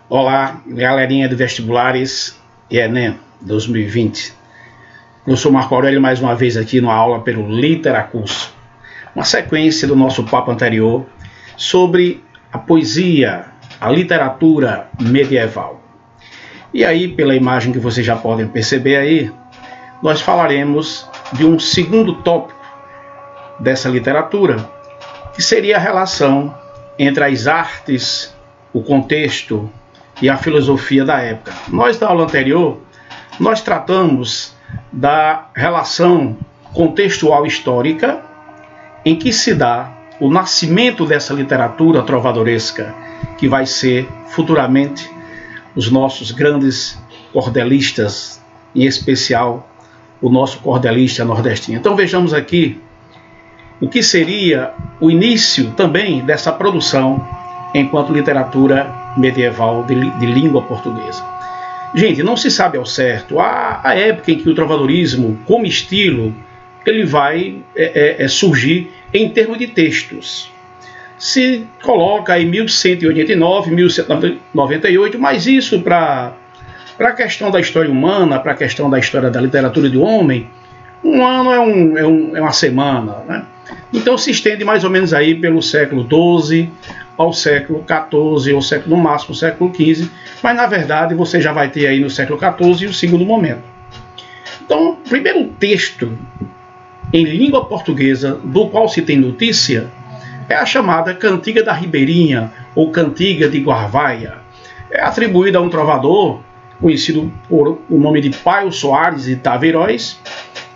Olá, galerinha de vestibulares e Enem 2020. Eu sou Marco Aurélio, mais uma vez aqui numa aula pelo Literacurso. Uma sequência do nosso papo anterior sobre a poesia, a literatura medieval. E aí, pela imagem que vocês já podem perceber aí, nós falaremos de um segundo tópico dessa literatura, que seria a relação entre as artes, o contexto e a filosofia da época. Nós, na aula anterior, nós tratamos da relação contextual histórica em que se dá o nascimento dessa literatura trovadoresca, que vai ser futuramente os nossos grandes cordelistas, em especial o nosso cordelista nordestino. Então vejamos aqui o que seria o início também dessa produção enquanto literatura medieval de língua portuguesa. Gente, não se sabe ao certo a época em que o trovadorismo, como estilo, ele vai surgir em termos de textos. Se coloca em 1189, 1198, mas isso para a questão da história humana, para a questão da história da literatura do homem, um ano é uma semana, né? Então se estende mais ou menos aí pelo século XII ao século XIV, ou no máximo século XV, mas na verdade você já vai ter aí no século XIV o segundo momento. Então, o primeiro texto em língua portuguesa do qual se tem notícia é a chamada Cantiga da Ribeirinha, ou Cantiga de Guarvaia. É atribuída a um trovador conhecido por o nome de Paio Soares de Taveiróis,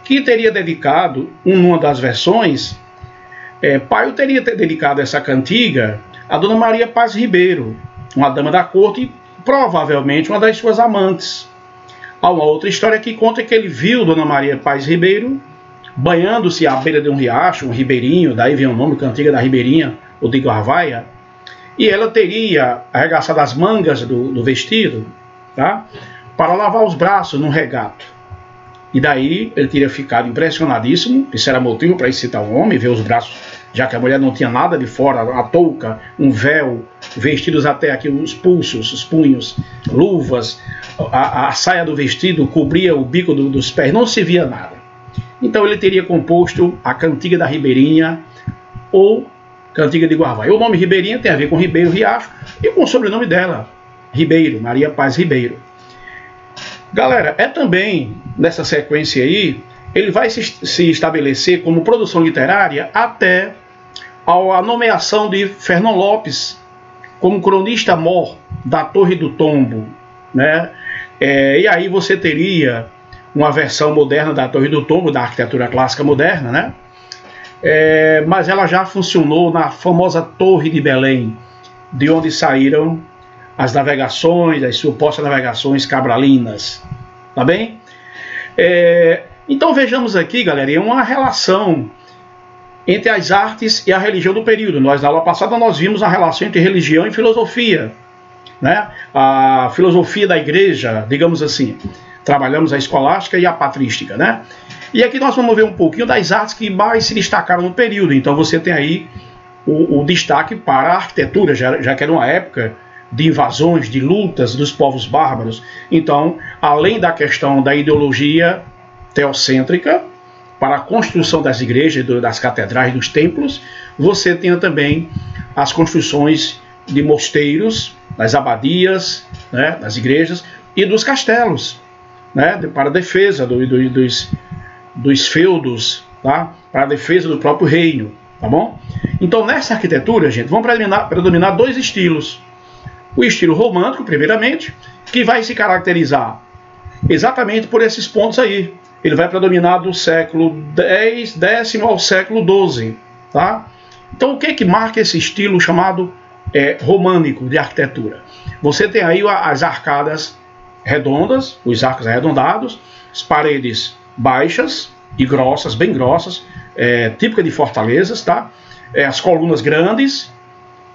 que teria dedicado, numa das versões, Paio teria dedicado essa cantiga a Dona Maria Paz Ribeiro, uma dama da corte e provavelmente uma das suas amantes. Há uma outra história que conta que ele viu Dona Maria Paz Ribeiro banhando-se à beira de um riacho, um ribeirinho, daí vem o nome Cantiga da Ribeirinha, ou de Guarvaia, e ela teria arregaçado as mangas do vestido, tá, para lavar os braços num regato. E daí ele teria ficado impressionadíssimo, isso era motivo para excitar o homem, ver os braços, já que a mulher não tinha nada de fora, a touca, um véu, vestidos até aqui os pulsos, os punhos, luvas, a saia do vestido cobria o bico dos pés, não se via nada. Então ele teria composto a Cantiga da Ribeirinha ou Cantiga de Guarvaia. O nome Ribeirinha tem a ver com Ribeiro, Riacho, e com o sobrenome dela, Ribeiro, Maria Paz Ribeiro. Galera, também nessa sequência aí, ele vai se estabelecer como produção literária até a nomeação de Fernão Lopes como cronista-mor da Torre do Tombo, né? E aí você teria uma versão moderna da Torre do Tombo, da arquitetura clássica moderna, né? Mas ela já funcionou na famosa Torre de Belém, de onde saíram as navegações, as supostas navegações cabralinas, tá bem? Então vejamos aqui, galera, uma relação entre as artes e a religião do período. Nós, na aula passada, nós vimos a relação entre religião e filosofia, né? A filosofia da igreja, digamos assim. Trabalhamos a escolástica e a patrística, né? E aqui nós vamos ver um pouquinho das artes que mais se destacaram no período. Então você tem aí o destaque para a arquitetura, já que era uma época de invasões, de lutas dos povos bárbaros. Então, além da questão da ideologia teocêntrica, para a construção das igrejas, das catedrais, dos templos, você tem também as construções de mosteiros, das abadias, né, das igrejas e dos castelos, né, para a defesa dos feudos, tá, para a defesa do próprio reino, tá bom? Então, nessa arquitetura, gente, vão predominar dois estilos. O estilo romântico, primeiramente, que vai se caracterizar exatamente por esses pontos aí. Ele vai predominar do século X ao século XII, tá? Então, o que marca esse estilo chamado românico de arquitetura? Você tem aí as arcadas redondas, os arcos arredondados, as paredes baixas e grossas, bem grossas, típica de fortalezas, tá? As colunas grandes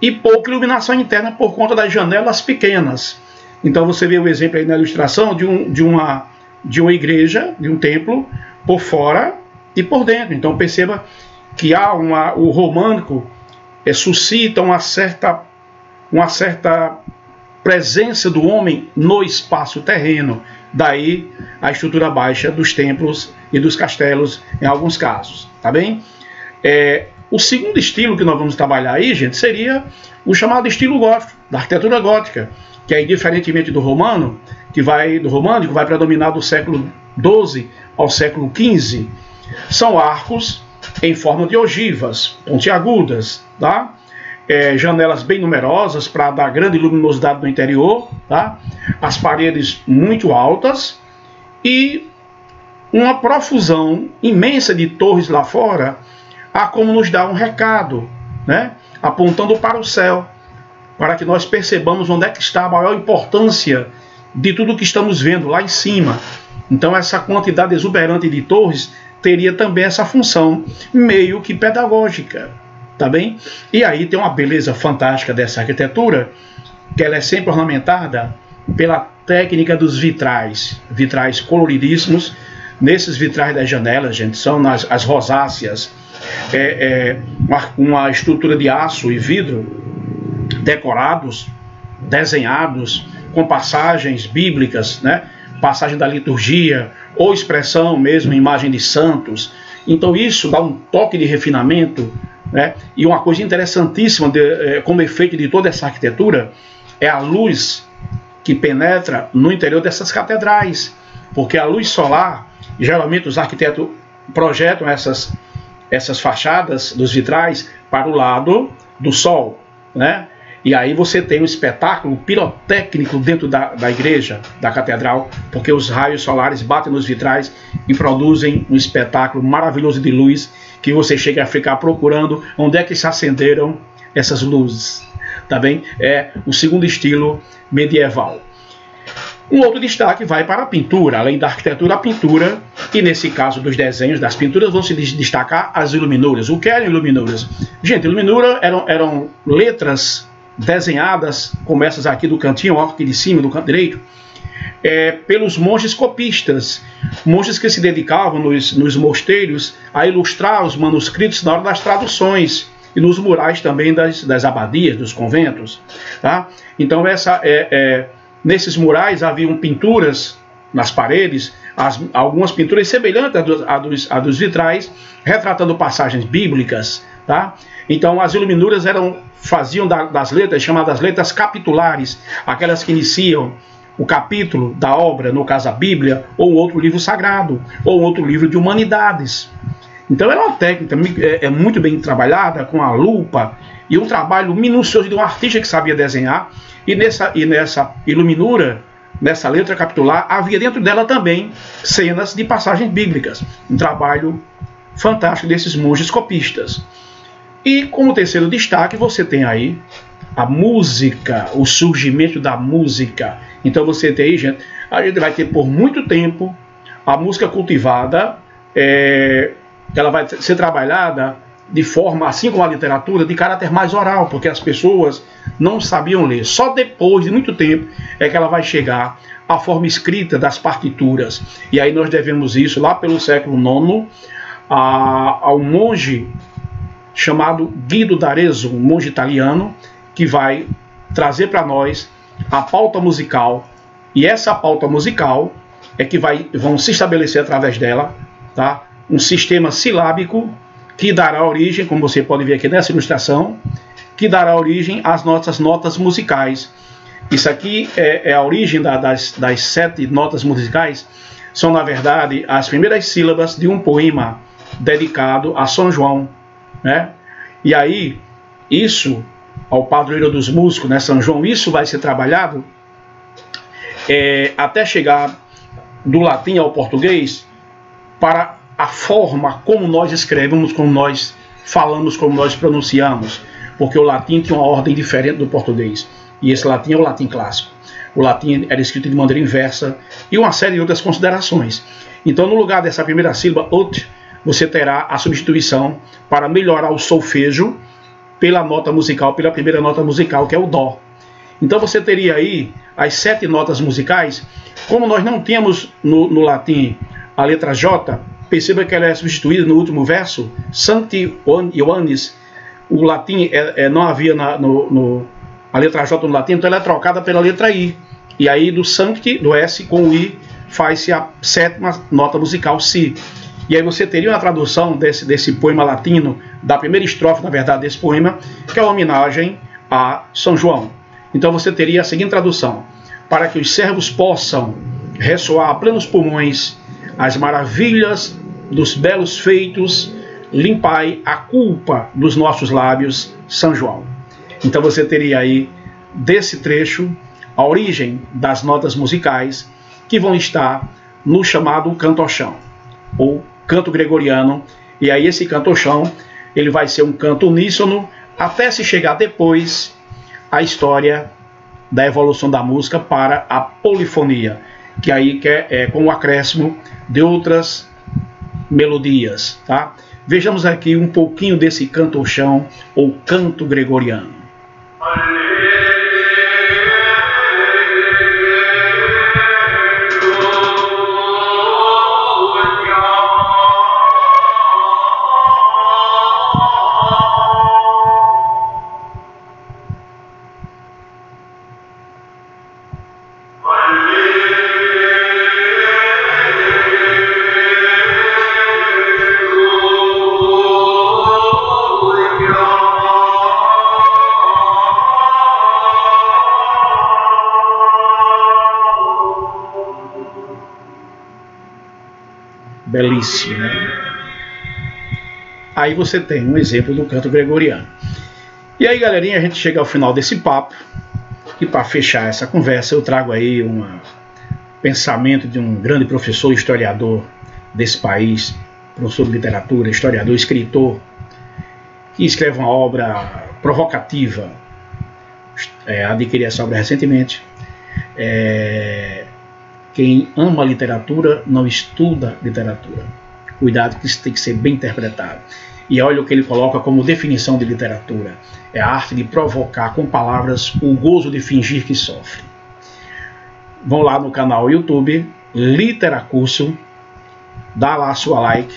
e pouca iluminação interna por conta das janelas pequenas. Então você vê o exemplo aí na ilustração de uma igreja, de um templo, por fora e por dentro. Então perceba que o românico suscita uma certa presença do homem no espaço terreno. Daí a estrutura baixa dos templos e dos castelos em alguns casos, tá bem? O segundo estilo que nós vamos trabalhar aí, gente, seria o chamado estilo gótico, da arquitetura gótica, que aí, diferentemente do românico, vai predominar do século XII ao século XV. São arcos em forma de ogivas, pontiagudas, tá? Janelas bem numerosas para dar grande luminosidade no interior, tá? As paredes muito altas e uma profusão imensa de torres lá fora, a como nos dá um recado, né? Apontando para o céu, para que nós percebamos onde é que está a maior importância de tudo que estamos vendo lá em cima. Então essa quantidade exuberante de torres teria também essa função meio que pedagógica, tá bem? E aí tem uma beleza fantástica dessa arquitetura, que ela é sempre ornamentada pela técnica dos vitrais coloridíssimos. Nesses vitrais das janelas, gente, são as rosáceas, uma estrutura de aço e vidro decorados, desenhados, com passagens bíblicas, né? Passagem da liturgia, ou expressão mesmo, imagem de santos. Então isso dá um toque de refinamento, né? E uma coisa interessantíssima como efeito de toda essa arquitetura é a luz que penetra no interior dessas catedrais, porque a luz solar, geralmente os arquitetos projetam essas fachadas dos vitrais para o lado do sol, né? E aí você tem um espetáculo pirotécnico dentro da igreja, da catedral, porque os raios solares batem nos vitrais e produzem um espetáculo maravilhoso de luz, que você chega a ficar procurando onde é que se acenderam essas luzes, tá bem? É o segundo estilo medieval. Um outro destaque vai para a pintura, além da arquitetura, a pintura, e nesse caso dos desenhos, das pinturas, vão se destacar as iluminuras. O que eram iluminuras? Gente, iluminura eram letras desenhadas, como essas aqui do cantinho, ó, aqui de cima, do canto direito, pelos monges copistas, monges que se dedicavam nos mosteiros a ilustrar os manuscritos na hora das traduções e nos murais também das abadias, dos conventos, tá? Então nesses murais haviam pinturas nas paredes, algumas pinturas semelhantes a dos vitrais, retratando passagens bíblicas, tá? Então as iluminuras faziam das letras, chamadas letras capitulares, aquelas que iniciam o capítulo da obra, no caso a Bíblia, ou outro livro sagrado, ou outro livro de humanidades. Então era uma técnica muito bem trabalhada, com a lupa, e um trabalho minucioso de um artista que sabia desenhar, e nessa iluminura, nessa letra capitular, havia dentro dela também cenas de passagens bíblicas. Um trabalho fantástico desses monges copistas. E como terceiro destaque, você tem aí a música, o surgimento da música. Então você tem aí, gente, a gente vai ter por muito tempo a música cultivada, ela vai ser trabalhada de forma, assim como a literatura, de caráter mais oral, porque as pessoas não sabiam ler. Só depois de muito tempo é que ela vai chegar à forma escrita das partituras. E aí nós devemos isso lá pelo século IX ao monge chamado Guido d'Arezzo, um monge italiano, que vai trazer para nós a pauta musical. E essa pauta musical é que vão se estabelecer através dela, tá? Um sistema silábico que dará origem, como você pode ver aqui nessa ilustração, que dará origem às nossas notas musicais. Isso aqui é a origem das 7 notas musicais, são na verdade as primeiras sílabas de um poema dedicado a São João, né? E aí, isso, ao padroeiro dos músicos, né, São João, isso vai ser trabalhado até chegar do latim ao português, para a forma como nós escrevemos, como nós falamos, como nós pronunciamos, porque o latim tinha uma ordem diferente do português, e esse latim é o latim clássico. O latim era escrito de maneira inversa, e uma série de outras considerações. Então, no lugar dessa primeira sílaba, ut, você terá a substituição para melhorar o solfejo pela nota musical, pela primeira nota musical, que é o dó. Então você teria aí as 7 notas musicais. Como nós não temos no latim a letra J, perceba que ela é substituída no último verso, Sancti Ioannis. O latim não havia a letra J no latim, então ela é trocada pela letra I. E aí do Sancti, do S com o I, faz-se a sétima nota musical, Si. E aí você teria uma tradução desse poema latino, da primeira estrofe, na verdade, desse poema, que é uma homenagem a São João. Então você teria a seguinte tradução: para que os servos possam ressoar a plenos pulmões as maravilhas dos belos feitos, limpai a culpa dos nossos lábios, São João. Então você teria aí, desse trecho, a origem das notas musicais que vão estar no chamado cantochão, ou canto gregoriano. E aí esse cantochão, ele vai ser um canto uníssono, até se chegar depois a história da evolução da música para a polifonia, que aí é com o acréscimo de outras melodias, tá? Vejamos aqui um pouquinho desse cantochão ou canto gregoriano. Belíssimo, né? Aí você tem um exemplo do canto gregoriano. E aí, galerinha, a gente chega ao final desse papo. E para fechar essa conversa, eu trago aí um pensamento de um grande professor historiador desse país, professor de literatura, historiador, escritor, que escreve uma obra provocativa. Adquiri essa obra recentemente. Quem ama literatura não estuda literatura. Cuidado, que isso tem que ser bem interpretado. E olha o que ele coloca como definição de literatura: é a arte de provocar com palavras o gozo de fingir que sofre. Vão lá no canal YouTube Literacurso, dá lá a sua like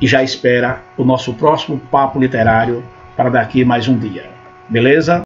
e já espera o nosso próximo papo literário para daqui mais um dia. Beleza?